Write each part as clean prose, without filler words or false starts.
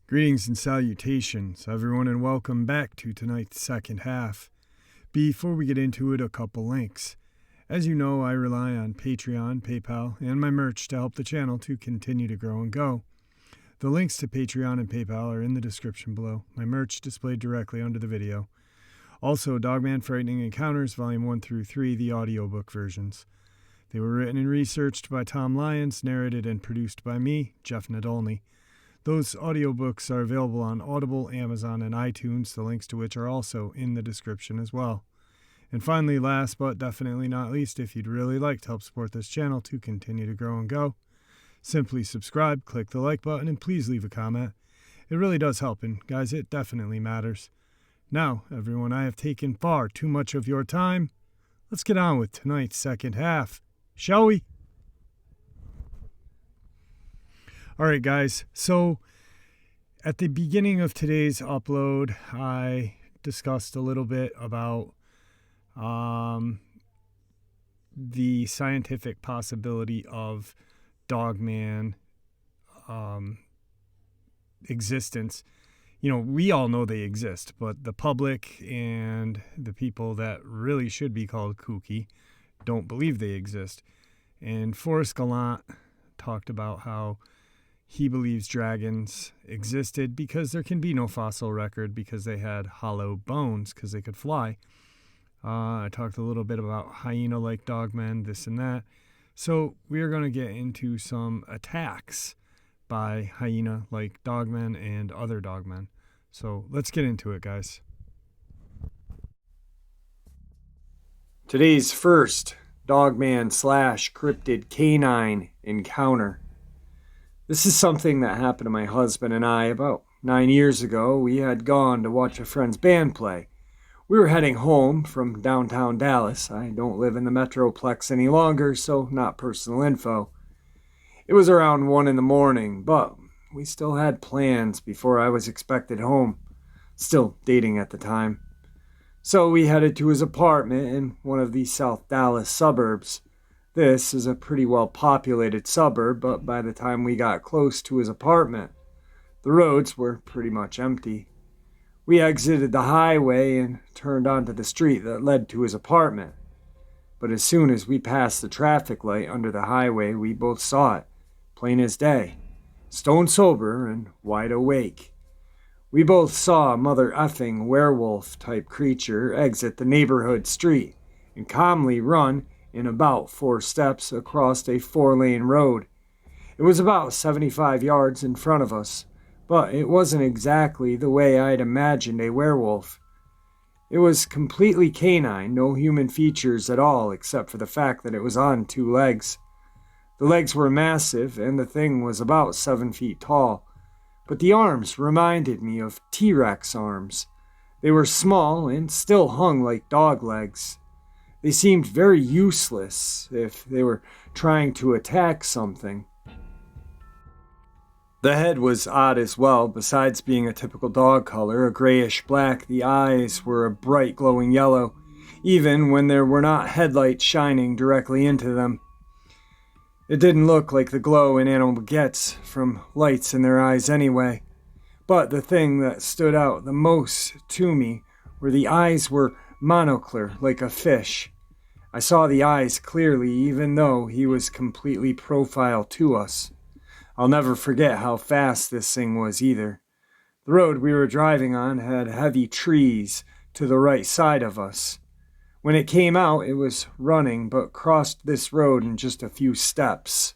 Greetings and salutations, everyone, and welcome back to tonight's second half. Before we get into it, a couple links. As you know, I rely on Patreon, PayPal, and my merch to help the channel to continue to grow and go. The links to Patreon and PayPal are in the description below, my merch displayed directly under the video. Also, Dogman Frightening Encounters, Volume 1 through 3, the audiobook versions. They were written and researched by Tom Lyons, narrated and produced by me, Jeff Nadolny. Those audiobooks are available on Audible, Amazon, and iTunes, the links to which are also in the description as well. And finally, last but definitely not least, if you'd really like to help support this channel to continue to grow and go, simply subscribe, click the like button, and please leave a comment. It really does help, and guys, it definitely matters. Now, everyone, I have taken far too much of your time. Let's get on with tonight's second half, shall we? All right, guys, so at the beginning of today's upload, I discussed a little bit about the scientific possibility of Dogman existence. You know, we all know they exist, but the public and the people that really should be called kooky don't believe they exist. And Forrest Gallant talked about how he believes dragons existed because there can be no fossil record because they had hollow bones because they could fly. I talked a little bit about hyena-like dogmen, this and that. So we are going to get into some attacks by hyena-like dogmen and other dogmen. So let's get into it, guys. Today's first dogman / cryptid canine encounter. This is something that happened to my husband and I about 9 years ago. We had gone to watch a friend's band play. We were heading home from downtown Dallas. I don't live in the Metroplex any longer, so not personal info. It was around 1 in the morning, but we still had plans before I was expected home. Still dating at the time. So we headed to his apartment in one of the South Dallas suburbs. This is a pretty well-populated suburb, but by the time we got close to his apartment, the roads were pretty much empty. We exited the highway and turned onto the street that led to his apartment. But as soon as we passed the traffic light under the highway, we both saw it, plain as day, stone sober and wide awake. We both saw a mother effing werewolf-type creature exit the neighborhood street and calmly run in about 4 steps across a 4-lane road. It was about 75 yards in front of us, but it wasn't exactly the way I'd imagined a werewolf. It was completely canine, no human features at all except for the fact that it was on 2 legs. The legs were massive and the thing was about 7 feet tall, but the arms reminded me of T-Rex arms. They were small and still hung like dog legs. They seemed very useless if they were trying to attack something. The head was odd as well. Besides being a typical dog color, a grayish-black, the eyes were a bright glowing yellow, even when there were not headlights shining directly into them. It didn't look like the glow an animal gets from lights in their eyes anyway. But the thing that stood out the most to me were the eyes were monocular like a fish. I saw the eyes clearly even though he was completely profile to us. I'll never forget how fast this thing was either. The road we were driving on had heavy trees to the right side of us. When it came out, it was running but crossed this road in just a few steps.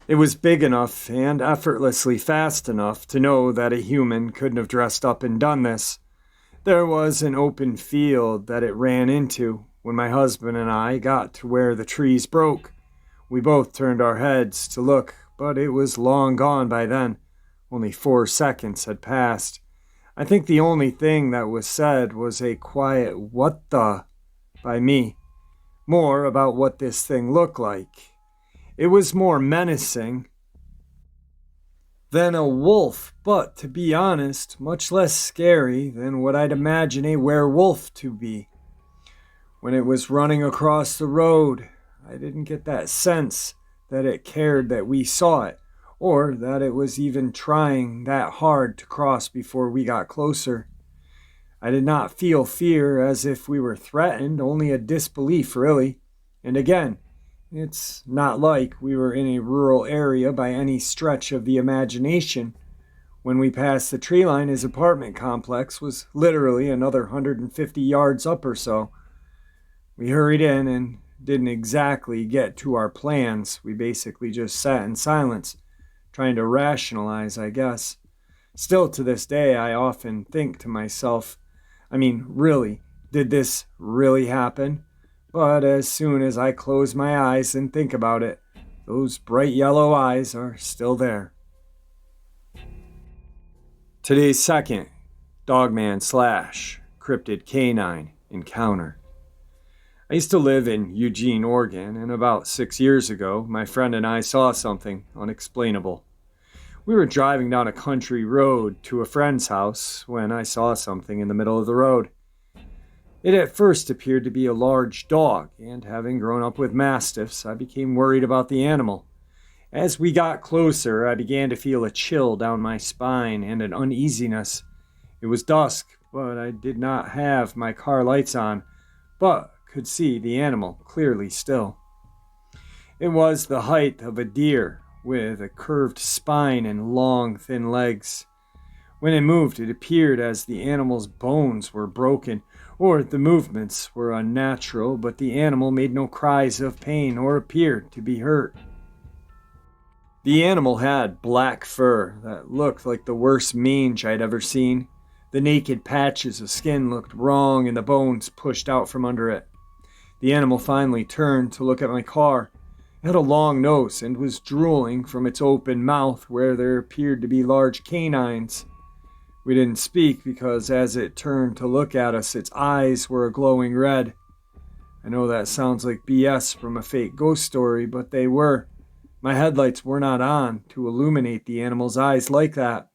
It was big enough and effortlessly fast enough to know that a human couldn't have dressed up and done this. There was an open field that it ran into. When my husband and I got to where the trees broke, we both turned our heads to look, but it was long gone by then. Only 4 seconds had passed. I think the only thing that was said was a quiet "what the" by me. More about what this thing looked like. It was more menacing than a wolf, but to be honest, much less scary than what I'd imagine a werewolf to be. When it was running across the road, I didn't get that sense that it cared that we saw it, or that it was even trying that hard to cross before we got closer. I did not feel fear as if we were threatened, only a disbelief, really. And again, it's not like we were in a rural area by any stretch of the imagination. When we passed the tree line, his apartment complex was literally another 150 yards up or so. We hurried in and didn't exactly get to our plans. We basically just sat in silence, trying to rationalize, I guess. Still to this day, I often think to myself, really, did this really happen? But as soon as I close my eyes and think about it, those bright yellow eyes are still there. Today's second Dogman / Cryptid Canine encounter. I used to live in Eugene, Oregon, and about 6 years ago, my friend and I saw something unexplainable. We were driving down a country road to a friend's house when I saw something in the middle of the road. It at first appeared to be a large dog, and having grown up with mastiffs, I became worried about the animal. As we got closer, I began to feel a chill down my spine and an uneasiness. It was dusk, but I did not have my car lights on, but could see the animal clearly still. It was the height of a deer, with a curved spine and long, thin legs. When it moved, it appeared as the animal's bones were broken, or the movements were unnatural, but the animal made no cries of pain or appeared to be hurt. The animal had black fur that looked like the worst mange I'd ever seen. The naked patches of skin looked wrong and the bones pushed out from under it. The animal finally turned to look at my car. It had a long nose and was drooling from its open mouth where there appeared to be large canines. We didn't speak because as it turned to look at us, its eyes were a glowing red. I know that sounds like BS from a fake ghost story, but they were. My headlights were not on to illuminate the animal's eyes like that.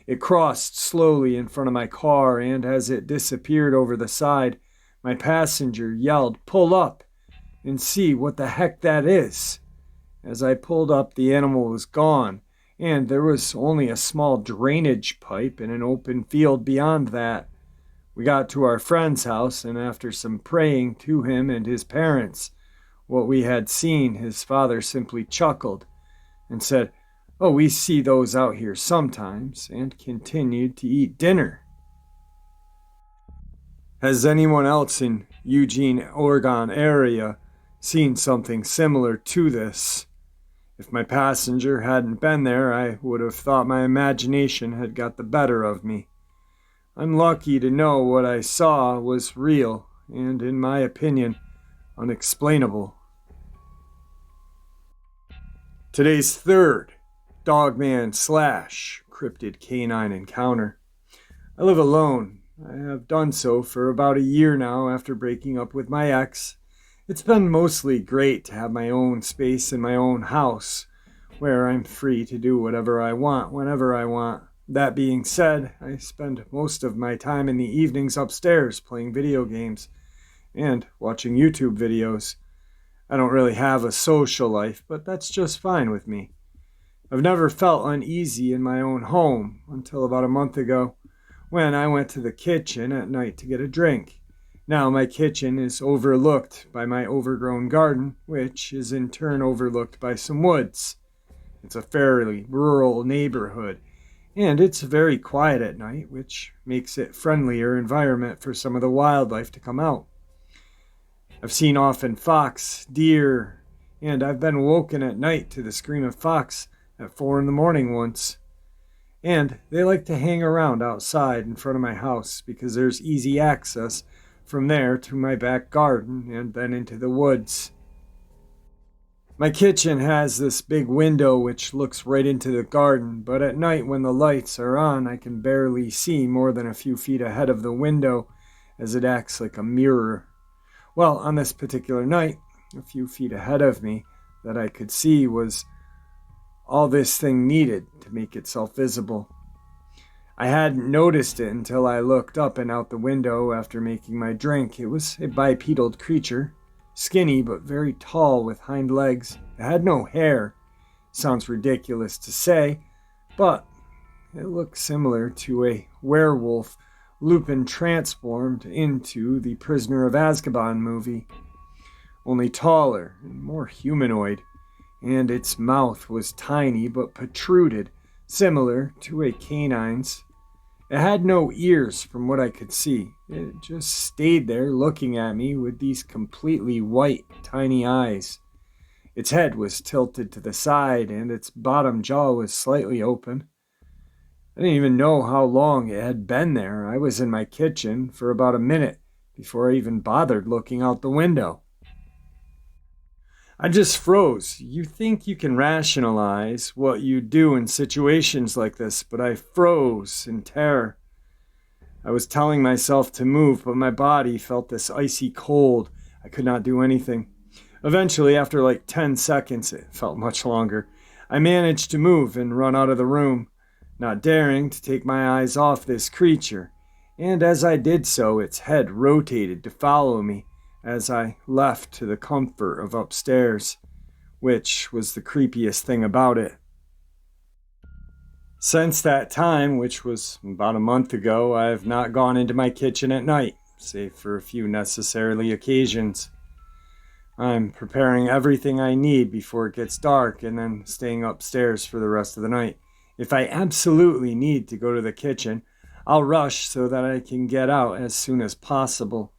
It crossed slowly in front of my car, and as it disappeared over the side, my passenger yelled, "Pull up and see what the heck that is." As I pulled up, the animal was gone, and there was only a small drainage pipe in an open field beyond that. We got to our friend's house, and after some praying to him and his parents, what we had seen, his father simply chuckled and said, "Oh, we see those out here sometimes," and continued to eat dinner. Has anyone else in Eugene, Oregon area seen something similar to this? If my passenger hadn't been there, I would have thought my imagination had got the better of me. I'm lucky to know what I saw was real and, in my opinion, unexplainable. Today's third Dogman / Cryptid Canine encounter. I live alone. I have done so for about a year now after breaking up with my ex. It's been mostly great to have my own space in my own house, where I'm free to do whatever I want, whenever I want. That being said, I spend most of my time in the evenings upstairs playing video games and watching YouTube videos. I don't really have a social life, but that's just fine with me. I've never felt uneasy in my own home until about a month ago, when I went to the kitchen at night to get a drink. Now my kitchen is overlooked by my overgrown garden, which is in turn overlooked by some woods. It's a fairly rural neighborhood, and it's very quiet at night, which makes it a friendlier environment for some of the wildlife to come out. I've seen often fox, deer, and I've been woken at night to the scream of fox at 4 a.m. once. And they like to hang around outside in front of my house because there's easy access from there to my back garden and then into the woods. My kitchen has this big window which looks right into the garden, but at night when the lights are on, I can barely see more than a few feet ahead of the window as it acts like a mirror. Well, on this particular night, a few feet ahead of me that I could see was all this thing needed to make itself visible. I hadn't noticed it until I looked up and out the window after making my drink. It was a bipedal creature, skinny but very tall with hind legs. It had no hair. Sounds ridiculous to say, but it looked similar to a werewolf Lupin transformed into the Prisoner of Azkaban movie, only taller and more humanoid, and its mouth was tiny but protruded, similar to a canine's. It had no ears from what I could see. It just stayed there looking at me with these completely white, tiny eyes. Its head was tilted to the side and its bottom jaw was slightly open. I didn't even know how long it had been there. I was in my kitchen for about a minute before I even bothered looking out the window. I just froze. You think you can rationalize what you do in situations like this, but I froze in terror. I was telling myself to move, but my body felt this icy cold. I could not do anything. Eventually, after like 10 seconds, it felt much longer, I managed to move and run out of the room, not daring to take my eyes off this creature. And as I did so, its head rotated to follow me as I left to the comfort of upstairs, which was the creepiest thing about it. Since that time, which was about a month ago, I have not gone into my kitchen at night, save for a few necessary occasions. I'm preparing everything I need before it gets dark and then staying upstairs for the rest of the night. If I absolutely need to go to the kitchen, I'll rush so that I can get out as soon as possible.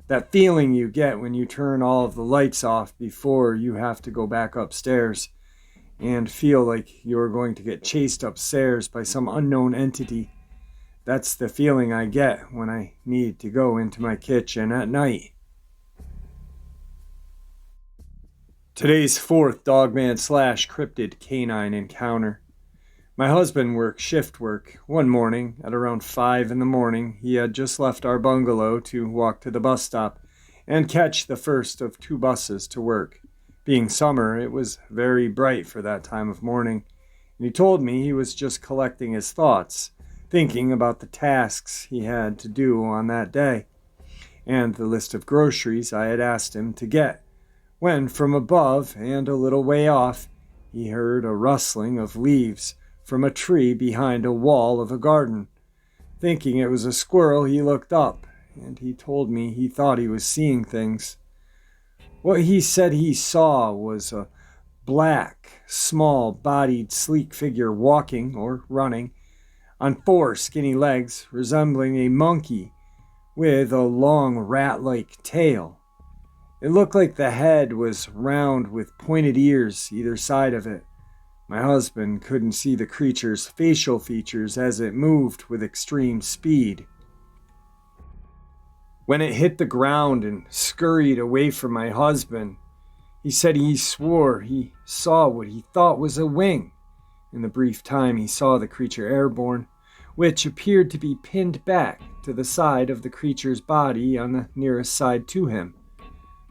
That feeling you get when you turn all of the lights off before you have to go back upstairs and feel like you're going to get chased upstairs by some unknown entity. That's the feeling I get when I need to go into my kitchen at night. Today's fourth Dogman / Cryptid canine encounter. My husband worked shift work. One morning, at around 5 in the morning, he had just left our bungalow to walk to the bus stop and catch the first of 2 buses to work. Being summer, it was very bright for that time of morning, and he told me he was just collecting his thoughts, thinking about the tasks he had to do on that day, and the list of groceries I had asked him to get, when from above and a little way off, he heard a rustling of leaves from a tree behind a wall of a garden. Thinking it was a squirrel, he looked up, and he told me he thought he was seeing things. What he said he saw was a black, small-bodied, sleek figure walking, or running, on 4 skinny legs, resembling a monkey, with a long rat-like tail. It looked like the head was round with pointed ears either side of it. My husband couldn't see the creature's facial features as it moved with extreme speed. When it hit the ground and scurried away from my husband, he said he swore he saw what he thought was a wing. In the brief time he saw the creature airborne, which appeared to be pinned back to the side of the creature's body on the nearest side to him.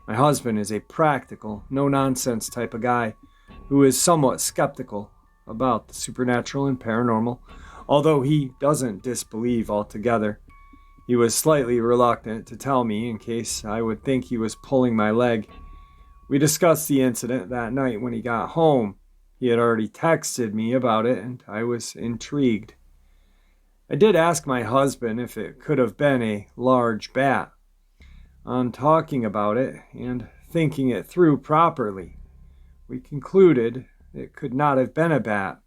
My husband is a practical, no-nonsense type of guy who is somewhat skeptical about the supernatural and paranormal, although he doesn't disbelieve altogether. He was slightly reluctant to tell me in case I would think he was pulling my leg. We discussed the incident that night when he got home. He had already texted me about it, and I was intrigued. I did ask my husband if it could have been a large bat. On talking about it and thinking it through properly, we concluded it could not have been a bat,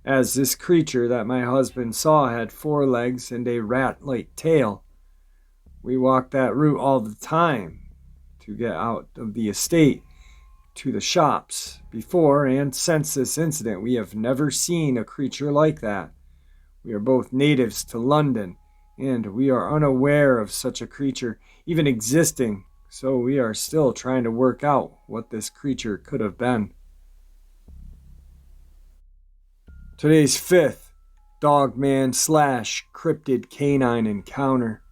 as this creature that my husband saw had 4 legs and a rat-like tail. We walked that route all the time to get out of the estate to the shops. Before and since this incident, we have never seen a creature like that. We are both natives to London, and we are unaware of such a creature even existing, so we are still trying to work out what this creature could have been. Today's 5th Dogman / Cryptid canine encounter.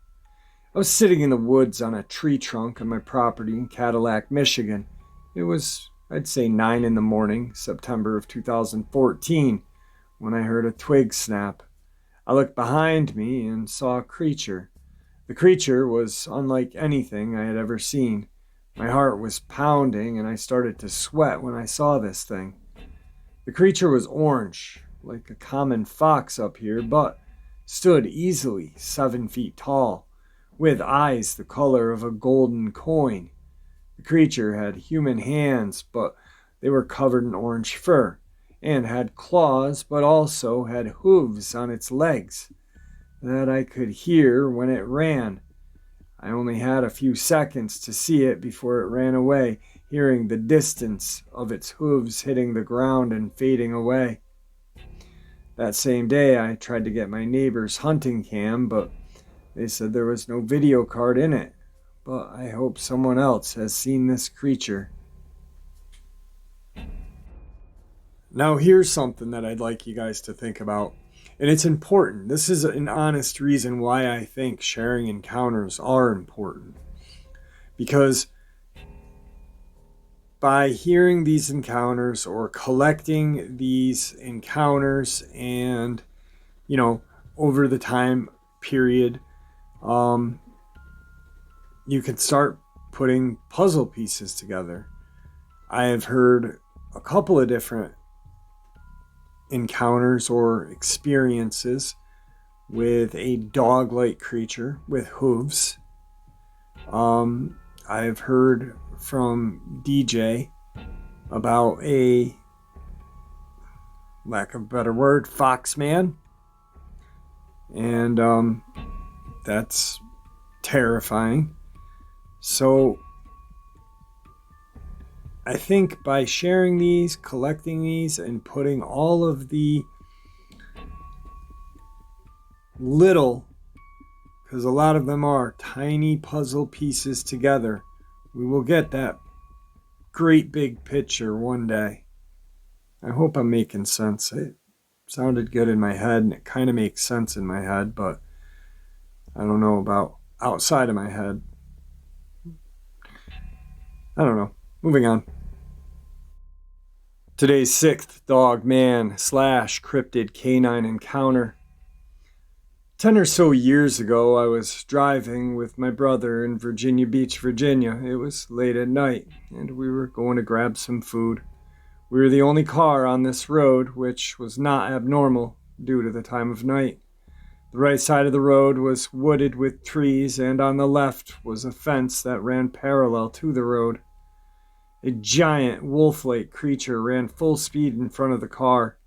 I was sitting in the woods on a tree trunk on my property in Cadillac, Michigan. It was, I'd say, 9 in the morning, September of 2014, when I heard a twig snap. I looked behind me and saw a creature. The creature was unlike anything I had ever seen. My heart was pounding and I started to sweat when I saw this thing. The creature was orange, like a common fox up here, but stood easily 7 feet tall, with eyes the color of a golden coin. The creature had human hands, but they were covered in orange fur, and had claws, but also had hooves on its legs that I could hear when it ran. I only had a few seconds to see it before it ran away, hearing the distance of its hooves hitting the ground and fading away. That same day, I tried to get my neighbor's hunting cam, but they said there was no video card in it. But I hope someone else has seen this creature. Now here's something that I'd like you guys to think about. And it's important. This is an honest reason why I think sharing encounters are important. Because by hearing these encounters or collecting these encounters and, over the time period, you can start putting puzzle pieces together. I have heard a couple of different encounters or experiences with a dog-like creature with hooves. I've heard from DJ about a, lack of a better word, fox man. And that's terrifying. So I think by sharing these, collecting these, and putting all of the little, because a lot of them are tiny puzzle pieces together, we will get that great big picture one day. I hope I'm making sense. It sounded good in my head, and it kind of makes sense in my head, but I don't know about outside of my head. I don't know. Moving on. Today's 6th Dogman / cryptid canine encounter. 10 or so years ago, I was driving with my brother in Virginia Beach, Virginia. It was late at night, and we were going to grab some food. We were the only car on this road, which was not abnormal due to the time of night. The right side of the road was wooded with trees, and on the left was a fence that ran parallel to the road. A giant wolf-like creature ran full speed in front of the car.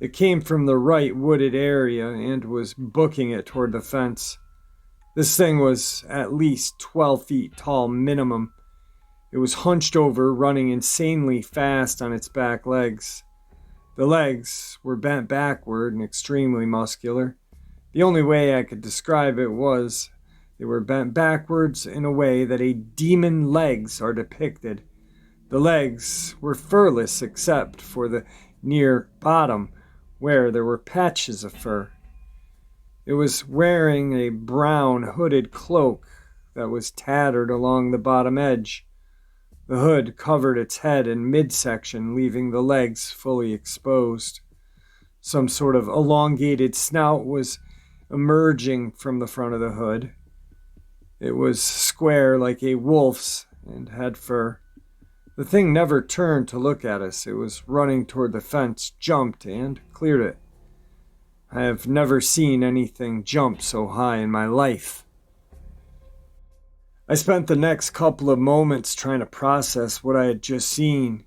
It came from the right wooded area and was booking it toward the fence. This thing was at least 12 feet tall minimum. It was hunched over, running insanely fast on its back legs. The legs were bent backward and extremely muscular. The only way I could describe it was they were bent backwards in a way that a demon legs are depicted. The legs were furless except for the near bottom, where there were patches of fur. It was wearing a brown hooded cloak that was tattered along the bottom edge. The hood covered its head and midsection, leaving the legs fully exposed. Some sort of elongated snout was emerging from the front of the hood. It was square like a wolf's and had fur. The thing never turned to look at us. It was running toward the fence, jumped, and cleared it. I have never seen anything jump so high in my life. I spent the next couple of moments trying to process what I had just seen.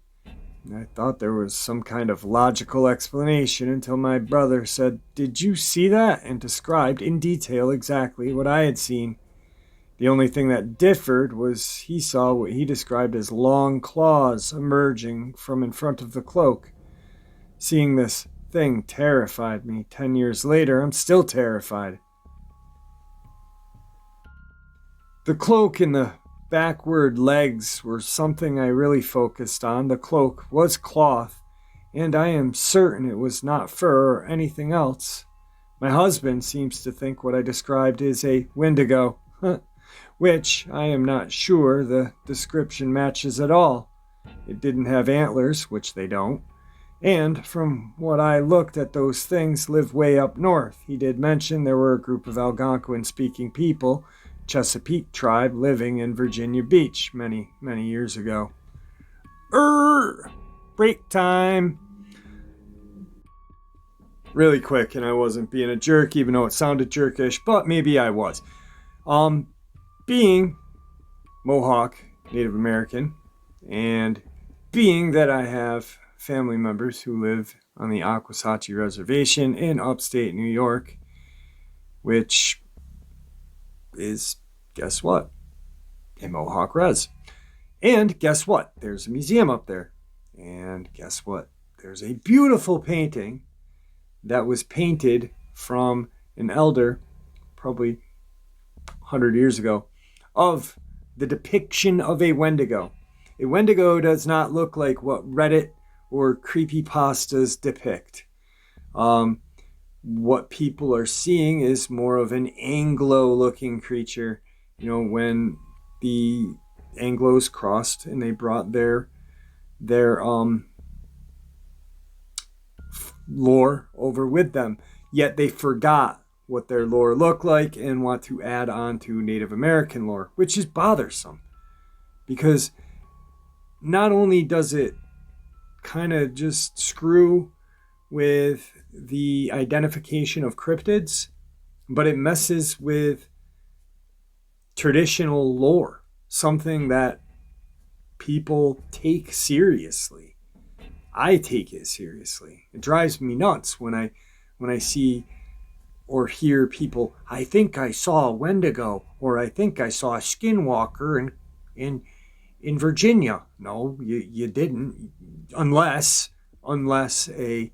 I thought there was some kind of logical explanation until my brother said, "Did you see that?" and described in detail exactly what I had seen. The only thing that differed was he saw what he described as long claws emerging from in front of the cloak. Seeing this thing terrified me. 10 years later, I'm still terrified. The cloak and the backward legs were something I really focused on. The cloak was cloth, and I am certain it was not fur or anything else. My husband seems to think what I described is a wendigo, which I am not sure the description matches at all. It didn't have antlers, which they don't. And from what I looked at, those things live way up north. He did mention there were a group of Algonquin-speaking people, Chesapeake tribe, living in Virginia Beach many, many years ago. Break time. Really quick, and I wasn't being a jerk, even though it sounded jerkish, but maybe I was. Being Mohawk, Native American, and being that I have family members who live on the Akwesasne Reservation in upstate New York, which is, guess what? A Mohawk res. And guess what? There's a museum up there. And guess what? There's a beautiful painting that was painted from an elder, probably 100 years ago, of the depiction of a Wendigo. A Wendigo does not look like what Reddit or creepypastas depict. What people are seeing is more of an Anglo-looking creature. You know, when the Anglos crossed and they brought their lore over with them, yet they forgot what their lore looked like and want to add on to Native American lore, which is bothersome, because not only does it kind of just screw with the identification of cryptids, but it messes with traditional lore, something that people take seriously. I take it seriously. It drives me nuts when I see or hear people, I think I saw a Wendigo, or I think I saw a skinwalker in Virginia. No, you didn't, unless a,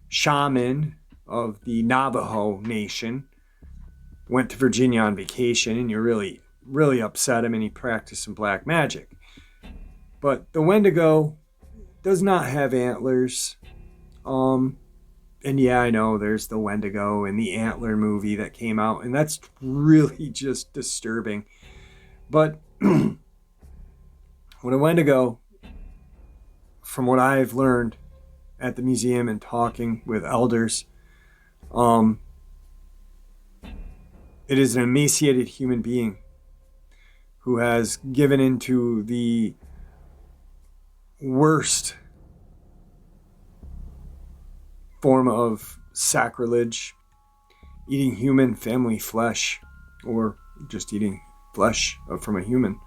shaman of the Navajo Nation went to Virginia on vacation and you really, really upset him and he practiced some black magic. But the Wendigo does not have antlers. And yeah, I know there's the Wendigo in the Antler movie that came out, and that's really just disturbing. But when a Wendigo, from what I've learned at the museum and talking with elders, it is an emaciated human being who has given into the worst form of sacrilege, eating human family flesh, or just eating flesh from a human,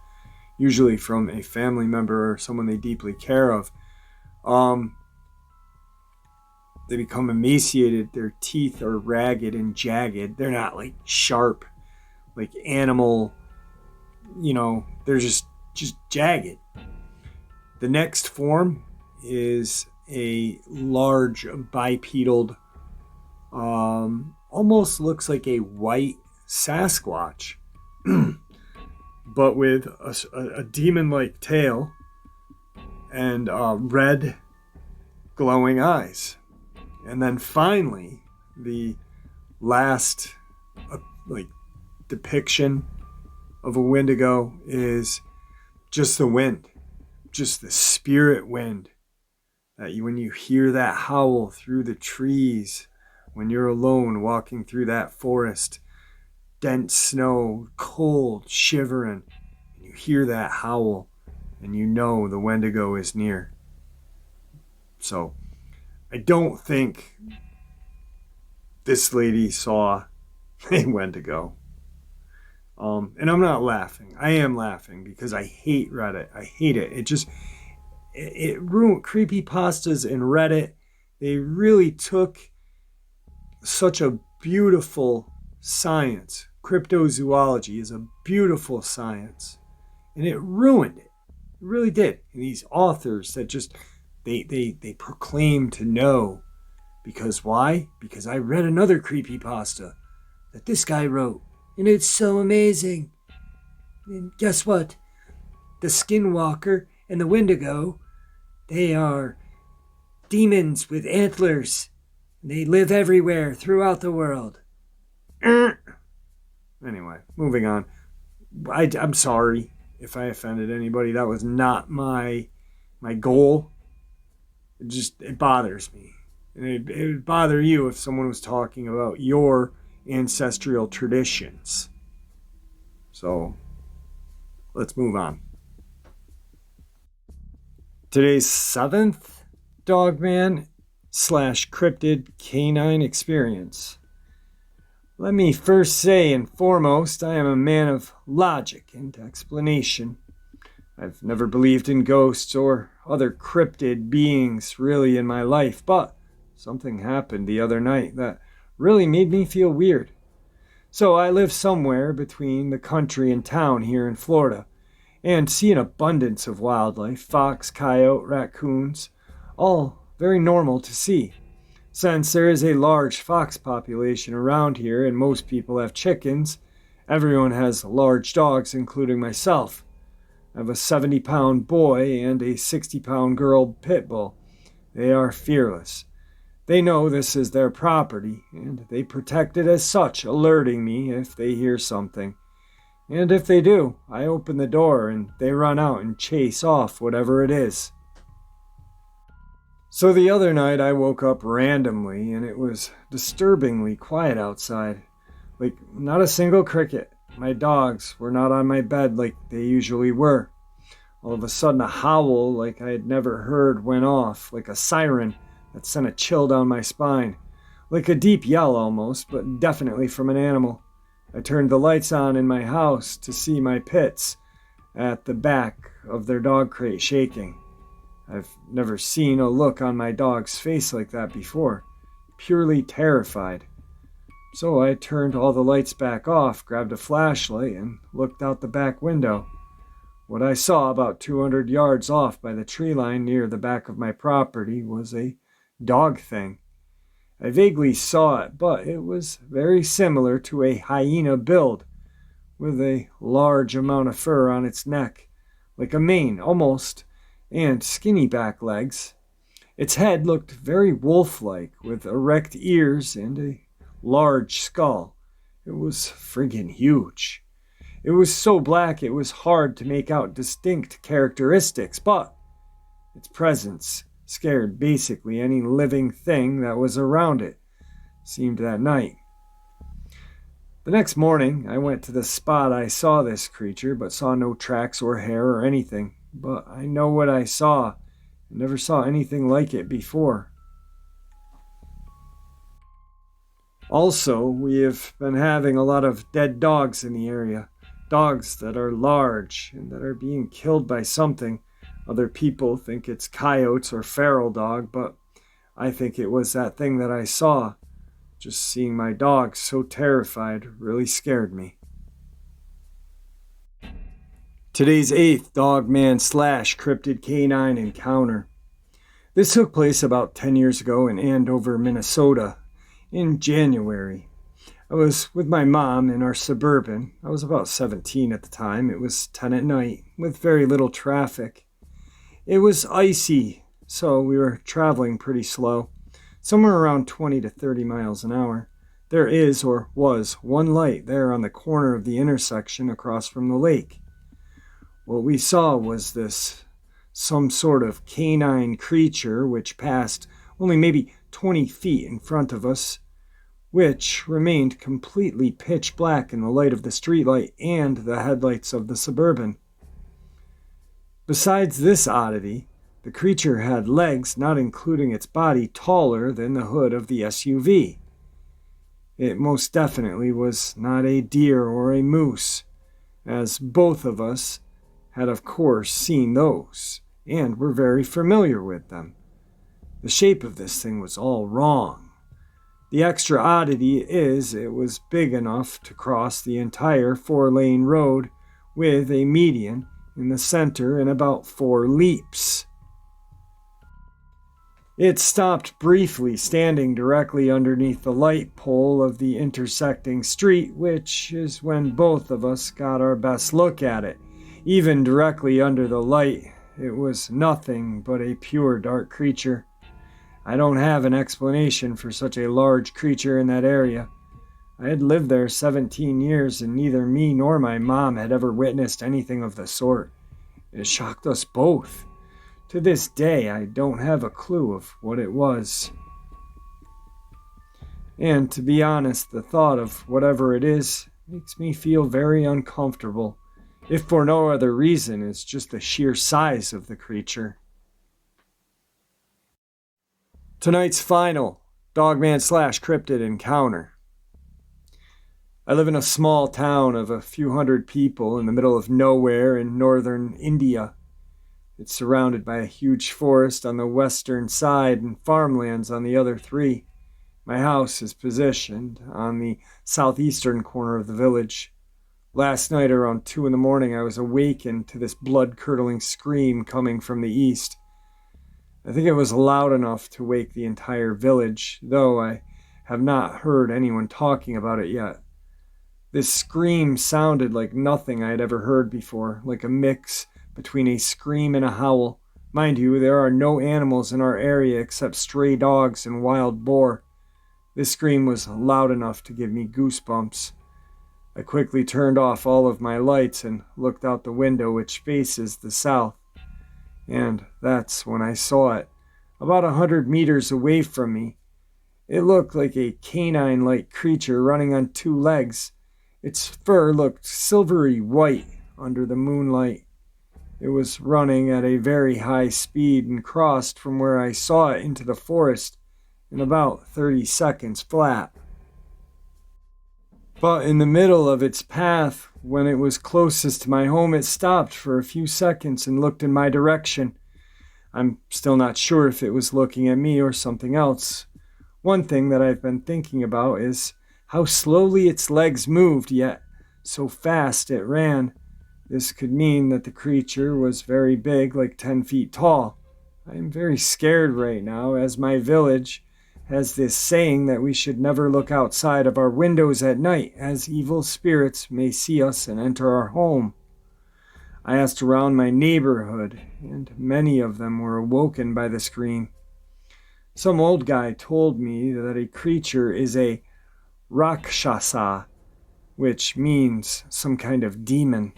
usually from a family member or someone they deeply care of. They become emaciated. Their teeth are ragged and jagged. They're not like sharp, like animal, they're just jagged. The next form is a large bipedal, almost looks like a white Sasquatch, but with a demon-like tail and red glowing eyes. And then finally, the last depiction of a Wendigo is just the wind, just the spirit wind. That when you hear that howl through the trees, when you're alone walking through that forest, dense snow, cold, shivering, and you hear that howl, and you know the Wendigo is near. So, I don't think this lady saw a Wendigo. And I'm not laughing. I am laughing because I hate Reddit. I hate it. It ruined creepypastas and Reddit. They really took such a beautiful science. Cryptozoology is a beautiful science. And it ruined it. It really did. And these authors that just, they proclaim to know. Because why? Because I read another creepypasta that this guy wrote. And it's so amazing. And guess what? The Skinwalker and the Wendigo, they are demons with antlers. They live everywhere throughout the world. Anyway, moving on. I'm sorry if I offended anybody. That was not my goal. It bothers me. And it would bother you if someone was talking about your ancestral traditions. So, let's move on. Today's 7th Dogman / Cryptid canine experience. Let me first say and foremost, I am a man of logic and explanation. I've never believed in ghosts or other cryptid beings really in my life, but something happened the other night that really made me feel weird. So I live somewhere between the country and town here in Florida, and see an abundance of wildlife, fox, coyote, raccoons, all very normal to see. Since there is a large fox population around here and most people have chickens, everyone has large dogs, including myself. I have a 70-pound boy and a 60-pound girl pit bull. They are fearless. They know this is their property, and they protect it as such, alerting me if they hear something. And if they do, I open the door and they run out and chase off whatever it is. So the other night I woke up randomly and it was disturbingly quiet outside. Like, not a single cricket. My dogs were not on my bed like they usually were. All of a sudden a howl like I had never heard went off, like a siren that sent a chill down my spine. Like a deep yell almost, but definitely from an animal. I turned the lights on in my house to see my pits at the back of their dog crate shaking. I've never seen a look on my dog's face like that before, purely terrified. So I turned all the lights back off, grabbed a flashlight, and looked out the back window. What I saw about 200 yards off by the tree line near the back of my property was a dog thing. I vaguely saw it, but it was very similar to a hyena build, with a large amount of fur on its neck, like a mane almost, and skinny back legs. Its head looked very wolf-like, with erect ears and a large skull. It was friggin' huge. It was so black it was hard to make out distinct characteristics, but its presence scared basically any living thing that was around it, seemed that night. The next morning, I went to the spot I saw this creature, but saw no tracks or hair or anything. But I know what I saw. I never saw anything like it before. Also, we have been having a lot of dead dogs in the area. Dogs that are large and that are being killed by something. Other people think it's coyotes or feral dog, but I think it was that thing that I saw. Just seeing my dog so terrified really scared me. Today's 8th Dogman / Cryptid canine encounter. This took place about 10 years ago in Andover, Minnesota, in January. I was with my mom in our Suburban. I was about 17 at the time. It was 10 at night, with very little traffic. It was icy, so we were traveling pretty slow, somewhere around 20 to 30 miles an hour. There is, or was, one light there on the corner of the intersection across from the lake. What we saw was some sort of canine creature which passed only maybe 20 feet in front of us, which remained completely pitch black in the light of the streetlight and the headlights of the Suburban. Besides this oddity, the creature had legs, not including its body, taller than the hood of the SUV. It most definitely was not a deer or a moose, as both of us had of course seen those, and were very familiar with them. The shape of this thing was all wrong. The extra oddity is it was big enough to cross the entire 4-lane road with a median in the center in about 4 leaps. It stopped briefly, standing directly underneath the light pole of the intersecting street, which is when both of us got our best look at it. Even directly under the light, it was nothing but a pure dark creature. I don't have an explanation for such a large creature in that area. I had lived there 17 years and neither me nor my mom had ever witnessed anything of the sort. It shocked us both. To this day, I don't have a clue of what it was. And to be honest, the thought of whatever it is makes me feel very uncomfortable, if for no other reason, it's just the sheer size of the creature. Tonight's final Dogman / Cryptid encounter. I live in a small town of a few hundred people in the middle of nowhere in northern India. It's surrounded by a huge forest on the western side and farmlands on the other three. My house is positioned on the southeastern corner of the village. Last night around 2 a.m, I was awakened to this blood-curdling scream coming from the east. I think it was loud enough to wake the entire village, though I have not heard anyone talking about it yet. This scream sounded like nothing I had ever heard before, like a mix between a scream and a howl. Mind you, there are no animals in our area except stray dogs and wild boar. This scream was loud enough to give me goosebumps. I quickly turned off all of my lights and looked out the window which faces the south. And that's when I saw it, about 100 meters away from me. It looked like a canine-like creature running on 2 legs. Its fur looked silvery white under the moonlight. It was running at a very high speed and crossed from where I saw it into the forest in about 30 seconds flat. But in the middle of its path, when it was closest to my home, it stopped for a few seconds and looked in my direction. I'm still not sure if it was looking at me or something else. One thing that I've been thinking about is how slowly its legs moved, yet so fast it ran. This could mean that the creature was very big, like 10 feet tall. I am very scared right now, as my village has this saying that we should never look outside of our windows at night, as evil spirits may see us and enter our home. I asked around my neighborhood, and many of them were awoken by the scream. Some old guy told me that a creature is a rakshasa, which means some kind of demon.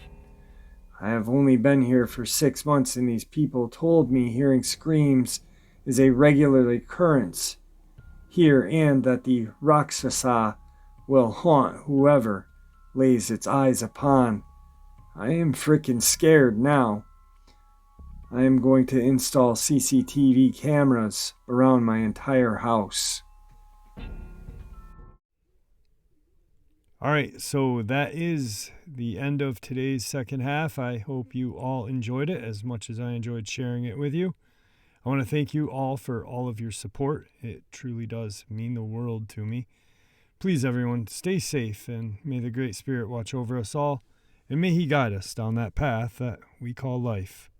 I have only been here for 6 months, and these people told me hearing screams is a regular occurrence here, and that the Rakshasa will haunt whoever lays its eyes upon. I am frickin' scared now. I am going to install CCTV cameras around my entire house. All right, so that is the end of today's second half. I hope you all enjoyed it as much as I enjoyed sharing it with you. I want to thank you all for all of your support. It truly does mean the world to me. Please, everyone, stay safe, and may the Great Spirit watch over us all, and may He guide us down that path that we call life.